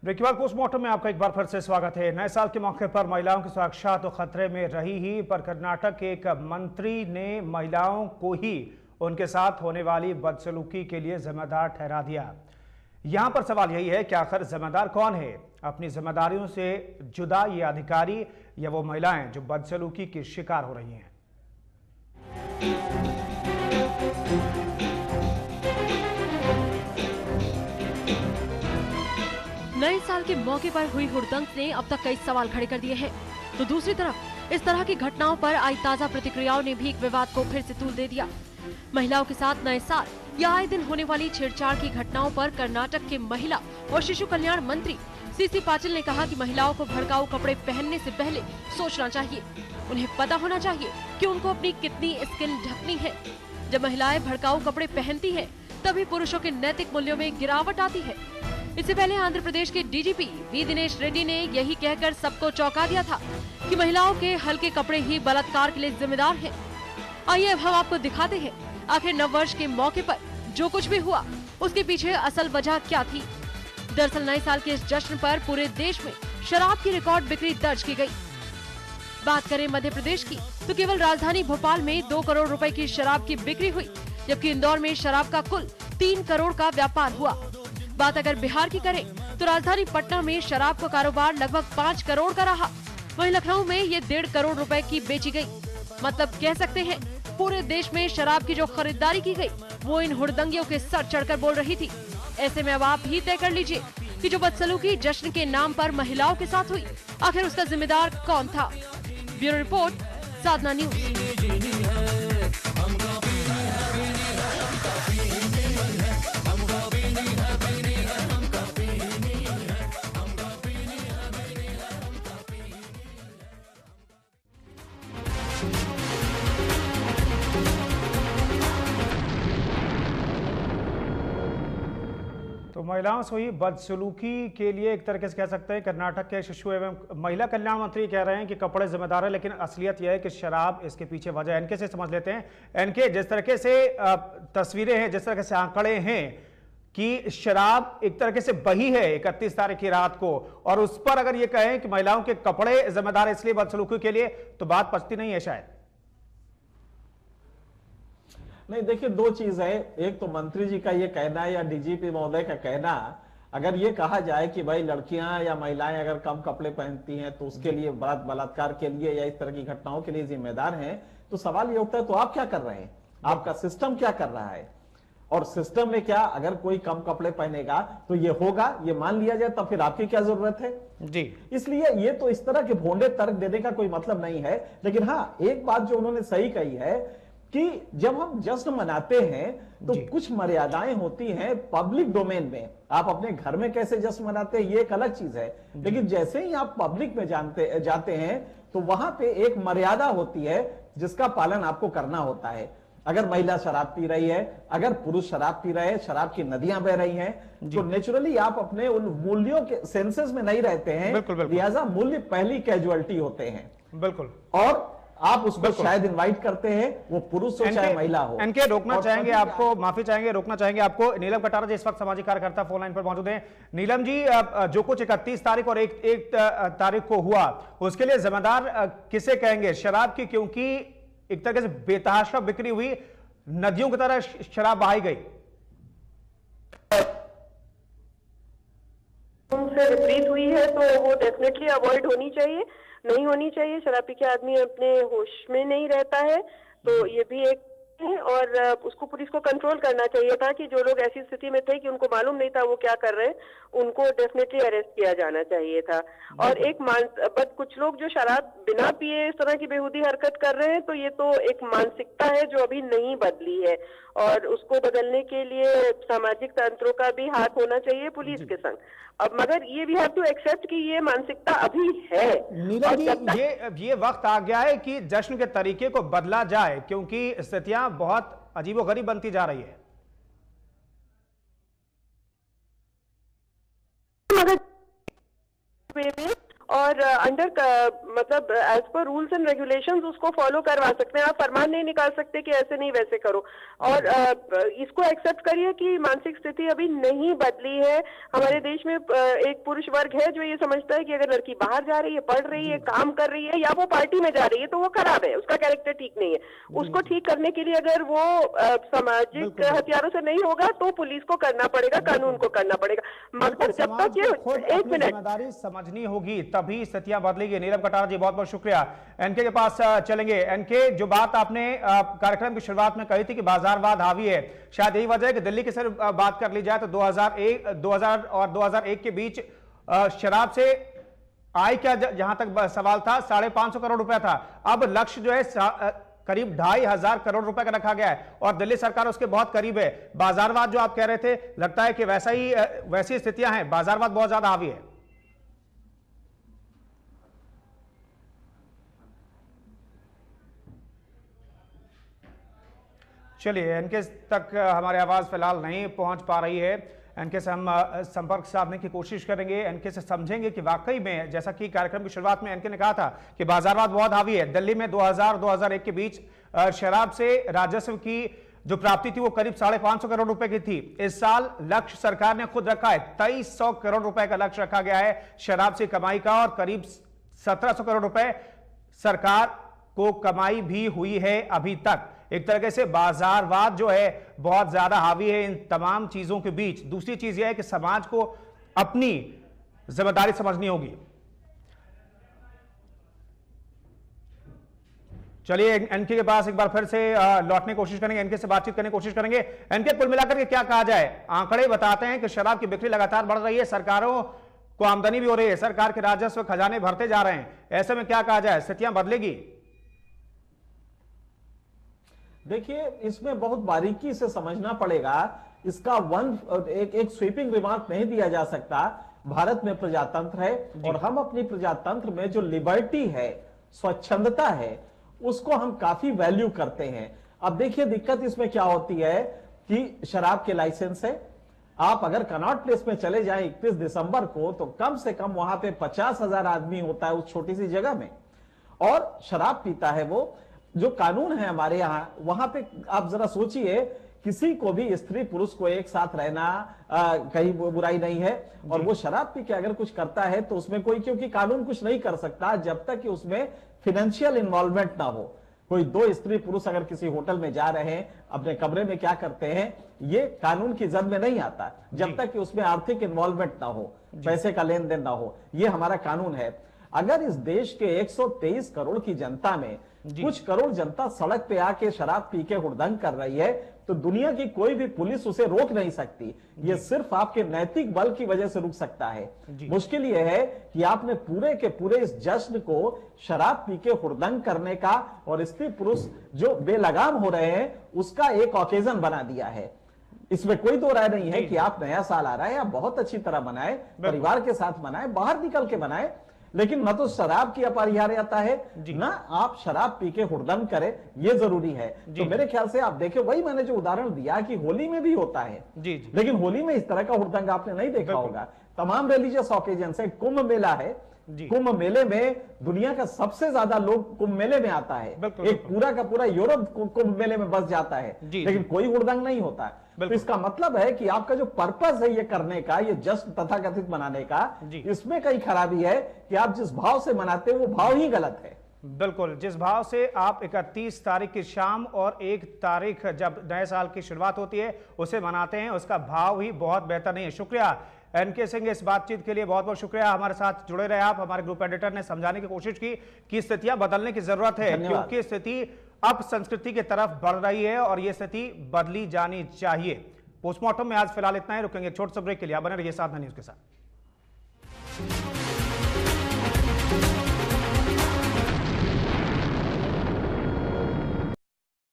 Break के बाद postmortem में आपका एक बार फिर से स्वागत है। नए साल के मौके पर महिलाओं की सुरक्षा तो खतरे में रही ही, पर कर्नाटक के एक मंत्री ने महिलाओं को ही उनके साथ होने वाली बदसलूकी के लिए जिम्मेदार ठहरा दिया। यहां पर सवाल यही है कि आखिर जिम्मेदार कौन है? अपनी जिम्मेदारियों से जुदा ये अधिकारी या वो महिलाएं जो बदसलूकी की शिकार हो रही हैं? नए साल के मौके पर हुई हुड़दंग ने अब तक कई सवाल खड़े कर दिए हैं, तो दूसरी तरफ इस तरह की घटनाओं पर आई ताजा प्रतिक्रियाओं ने भी एक विवाद को फिर से तूल दे दिया। महिलाओं के साथ नए साल या आए दिन होने वाली छेड़छाड़ की घटनाओं पर कर्नाटक के महिला और शिशु कल्याण मंत्री सीसी पाटिल ने कहा कि महिलाओं को भड़काऊ कपड़े पहनने से पहले सोचना चाहिए। उन्हें पता होना चाहिए कि उनको अपनी कितनी स्किन ढकनी है। जब महिलाएं भड़काऊ कपड़े पहनती हैं, तभी पुरुषों के नैतिक मूल्यों में गिरावट आती है। इससे पहले आंध्र प्रदेश के डीजीपी वी दिनेश रेड्डी ने यही कहकर सबको चौंका दिया था कि महिलाओं के हल्के कपड़े ही बलात्कार के लिए जिम्मेदार हैं। आइए अब हम आपको दिखाते हैं आखिर नववर्ष के मौके पर जो कुछ भी हुआ उसके पीछे असल वजह क्या थी। दरअसल नए साल के इस जश्न पर पूरे देश में शराब की रिकॉर्ड बिक्री दर्ज की गई। बात करें मध्य प्रदेश की तो केवल राजधानी भोपाल में 2 करोड़ रुपए की शराब की बिक्री हुई, जबकि इंदौर में शराब का कुल 3 करोड़ का व्यापार हुआ। बात अगर बिहार की करें तो राजधानी पटना में शराब का कारोबार लगभग 5 करोड़ का रहा। वहीं लखनऊ में ये 1.5 करोड़ रुपए की बेची गई। मतलब कह सकते हैं पूरे देश में शराब की जो खरीदारी की गई वो इन हुड़दंगियों के सर चढ़कर बोल रही थी। ऐसे में अब आप ही तय कर लीजिए कि जो बदसलूकी जश्न के नाम पर महिलाओं के साथ हुई, आखिर उसका जिम्मेदार कौन था। ब्यूरो रिपोर्ट, साधना न्यूज। तो महिलाओं से हुई बदसलूकी के लिए एक तरीके से कह सकते हैं कर्नाटक के शिशु एवं महिला कल्याण मंत्री कह रहे हैं कि कपड़े जिम्मेदार है, लेकिन असलियत यह है कि शराब इसके पीछे वजह है। एनके से समझ लेते हैं। एनके, जिस तरीके से तस्वीरें हैं, जिस तरीके से आंकड़े हैं कि शराब एक तरीके से बही है 31 तारीख की रात को, और उस पर अगर ये कहें कि महिलाओं के कपड़े जिम्मेदार है इसलिए बदसलूकी के लिए, तो बात पचती नहीं है शायद। नहीं, देखिए दो चीज है। एक तो मंत्री जी का ये कहना या डीजीपी महोदय का कहना, अगर ये कहा जाए कि भाई लड़कियां या महिलाएं अगर कम कपड़े पहनती हैं तो उसके लिए बलात्कार के लिए या इस तरह की घटनाओं के लिए जिम्मेदार हैं, तो सवाल ये उठता है तो आप क्या कर रहे हैं, आपका सिस्टम क्या कर रहा है। और सिस्टम में क्या, अगर कोई कम कपड़े पहनेगा तो ये होगा, ये मान लिया जाए, तब फिर आपकी क्या जरूरत है जी। इसलिए ये तो इस तरह के भोंडे तर्क देने का कोई मतलब नहीं है। लेकिन हाँ, एक बात जो उन्होंने सही कही है कि जब हम जश्न मनाते हैं तो कुछ मर्यादाएं होती हैं पब्लिक डोमेन में। आप अपने घर में कैसे जश्न मनाते हैं ये एक अलग चीज है, लेकिन जैसे ही आप पब्लिक में जाते हैं तो वहां पे एक मर्यादा होती है जिसका पालन आपको करना होता है। अगर महिला शराब पी रही है, अगर पुरुष शराब पी रहे हैं, शराब की नदियां बह रही हैं, तो नेचुरली आप अपने उन मूल्यों के सेंसेस में नहीं रहते हैं। लिहाजा मूल्य पहली कैजुअलिटी होते हैं। बिल्कुल। और आप उसको शायद इनवाइट करते हैं, वो पुरुष हो चाहे महिला हो। इनके रोकना चाहेंगे आपको, माफी चाहेंगे, रोकना चाहेंगे आपको। नीलम कटारा जी इस वक्त सामाजिक कार्यकर्ता फोन लाइन पर मौजूद हैं। नीलम जी, जो कुछ 31 तारीख और एक तारीख को हुआ, उसके लिए जिम्मेदार किसे कहेंगे? शराब की, क्योंकि एक तरीके से बेतहाशा बिक्री हुई, नदियों की तरह शराब बहाई गई। उनसे विपरीत हुई है तो वो डेफिनेटली अवॉइड होनी चाहिए, नहीं होनी चाहिए। शराब पी के आदमी अपने होश में नहीं रहता है, तो ये भी एक है। और उसको पुलिस को कंट्रोल करना चाहिए था कि जो लोग ऐसी स्थिति में थे कि उनको मालूम नहीं था वो क्या कर रहे हैं, उनको डेफिनेटली अरेस्ट किया जाना चाहिए था। और एक बट कुछ लोग जो शराब बिना पिए इस तरह की बेहूदी हरकत कर रहे हैं, तो ये तो एक मानसिकता है जो अभी नहीं बदली है, और उसको बदलने के लिए सामाजिक तंत्रों का भी हाथ होना चाहिए पुलिस के संग। अब मगर ये वी हैव टू एक्सेप्ट कि ये मानसिकता अभी है। नीलम जी, ये वक्त आ गया है कि जश्न के तरीके को बदला जाए, क्योंकि स्थितियां बहुत अजीबोगरीब बनती जा रही है। मगर और अंडर मतलब as per rules and regulations उसको फॉलो करवा सकते हैं। आप फरमान नहीं निकाल सकते कि ऐसे नहीं वैसे करो। और इसको एक्सेप्ट करिए कि मानसिक स्थिति अभी नहीं बदली है। हमारे देश में एक पुरुष वर्ग है जो ये समझता है कि अगर लड़की बाहर जा रही है, पढ़ रही है, काम कर रही है या वो पार्टी में जा रही है तो वो खराब है, उसका कैरेक्टर ठीक नहीं है। उसको ठीक करने के लिए अगर वो सामाजिक हथियारों से नहीं होगा तो पुलिस को करना पड़ेगा, कानून को करना पड़ेगा। मगर जब तक ये एक मिनट जिम्मेदारी समझनी होगी तभी स्थितियां बदलेगी। नीलम कटारा जी बहुत बहुत शुक्रिया। एनके के पास चलेंगे। एनके, जो बात आपने कार्यक्रम की शुरुआत में कही थी कि बाजारवाद हावी है, शायद यही वजह है कि दिल्ली की सिर्फ बात कर ली जाए तो 2000 और 2001 के बीच शराब से आय क्या जहां तक सवाल था 550 करोड़ रुपया था। अब लक्ष्य जो है करीब 2500 करोड़ रुपए का रखा गया है और दिल्ली सरकार उसके बहुत करीब है। बाजारवाद जो आप कह रहे थे, लगता है कि वैसी स्थितियां हैं, बाजारवाद बहुत ज्यादा हावी है। चलिए, एनके तक हमारी आवाज फिलहाल नहीं पहुंच पा रही है। एनके से हम संपर्क साधने की कोशिश करेंगे, एनके से समझेंगे कि वाकई में जैसा कि कार्यक्रम की शुरुआत में एनके ने कहा था कि बाजारवाद बहुत हावी है। दिल्ली में 2000-2001 के बीच शराब से राजस्व की जो प्राप्ति थी वो करीब 550 करोड़ रुपए की थी। इस साल लक्ष्य सरकार ने खुद रखा है, 2300 करोड़ रुपए का लक्ष्य रखा गया है शराब से कमाई का और करीब 1700 करोड़ रुपए सरकार को कमाई भी हुई है अभी तक। एक तरीके से बाजारवाद जो है बहुत ज्यादा हावी है इन तमाम चीजों के बीच। दूसरी चीज यह है कि समाज को अपनी जिम्मेदारी समझनी होगी। चलिए, एनके के पास एक बार फिर से लौटने की कोशिश करेंगे, एनके से बातचीत करने की कोशिश करेंगे। एनके, कुल मिलाकर के क्या कहा जाए? आंकड़े बताते हैं कि शराब की बिक्री लगातार बढ़ रही है, सरकारों को आमदनी भी हो रही है, सरकार के राजस्व खजाने भरते जा रहे हैं। ऐसे में क्या कहा जाए, स्थितियां बदलेगी? देखिए, इसमें बहुत बारीकी से समझना पड़ेगा। इसका एक स्वीपिंग रिमार्क नहीं दिया जा सकता। भारत में प्रजातंत्र है और हम अपनी प्रजातंत्र में जो लिबर्टी है, स्वच्छंदता है, उसको हम काफी वैल्यू करते हैं। अब देखिए, दिक्कत इसमें क्या होती है कि शराब के लाइसेंस है। आप अगर कनॉट प्लेस में चले जाएं 31 दिसंबर को तो कम से कम वहां पे 50,000 आदमी होता है उस छोटी सी जगह में और शराब पीता है। वो जो कानून है हमारे यहाँ, वहां पे आप जरा सोचिए, किसी को भी स्त्री पुरुष को एक साथ रहना कहीं बुराई नहीं है और वो शराब पी के अगर कुछ करता है तो उसमें कोई, क्योंकि कानून कुछ नहीं कर सकता जब तक कि उसमें फिनेंशियल इन्वॉल्वमेंट ना हो। कोई दो स्त्री पुरुष अगर किसी होटल में जा रहे हैं, अपने कमरे में क्या करते हैं, ये कानून की जद में नहीं आता जब तक कि उसमें आर्थिक इन्वॉल्वमेंट ना हो, पैसे का लेन देन ना हो। ये हमारा कानून है। अगर इस देश के 123 करोड़ की जनता में कुछ करोड़ जनता सड़क पे आके शराब पी के हुड़दंग कर रही है तो दुनिया की कोई भी पुलिस उसे रोक नहीं सकती। ये सिर्फ आपके नैतिक बल की वजह से रुक सकता है। मुश्किल यह है कि आपने पूरे के पूरे इस जश्न को शराब पी के हुड़दंग करने का और स्त्री पुरुष जो बेलगाम हो रहे हैं उसका एक ओकेजन बना दिया है। इसमें कोई दो राय नहीं है कि आप नया साल आ रहा है, आप बहुत अच्छी तरह मनाए, परिवार के साथ मनाए, बाहर निकल के मनाए, लेकिन न तो शराब की अपरिहार्यता है ना आप शराब पी के हुड़दंग करें, ये जरूरी है। तो मेरे ख्याल से आप देखें, वही मैंने जो उदाहरण दिया कि होली में भी होता है लेकिन होली में इस तरह का हुड़दंग आपने नहीं देखा होगा। तमाम रिलीजियस ऑकेजन है, कुंभ मेला है, कुंभ मेले में दुनिया का सबसे ज्यादा लोग कुंभ मेले में आता है। एक पूरा का पूरा यूरोप कुंभ मेले में बस जाता है लेकिन कोई हुड़दंग नहीं होता। तो इसका मतलब है कि आपका जो पर्पस है ये करने का, ये जश्न तथाकथित मनाने का, इसमें कई खराबी है कि आप जिस भाव से मनाते हैं वो भाव ही गलत है। बिल्कुल, जिस भाव से आप 31 तारीख की शाम और 1 तारीख जब नए साल की शुरुआत होती है उसे मनाते हैं, उसका भाव ही बहुत बेहतर नहीं है। शुक्रिया एनके सिंह, इस बातचीत के लिए बहुत बहुत शुक्रिया। हमारे साथ जुड़े रहे आप। हमारे ग्रुप एडिटर ने समझाने की कोशिश की कि स्थितियां बदलने की जरूरत है क्योंकि स्थिति अब संस्कृति की तरफ बढ़ रही है और यह स्थिति बदली जानी चाहिए। पोस्टमार्टम में आज फिलहाल इतना ही, रुकेंगे छोटे से ब्रेक के लिए। बने रहिए साधना न्यूज के साथ।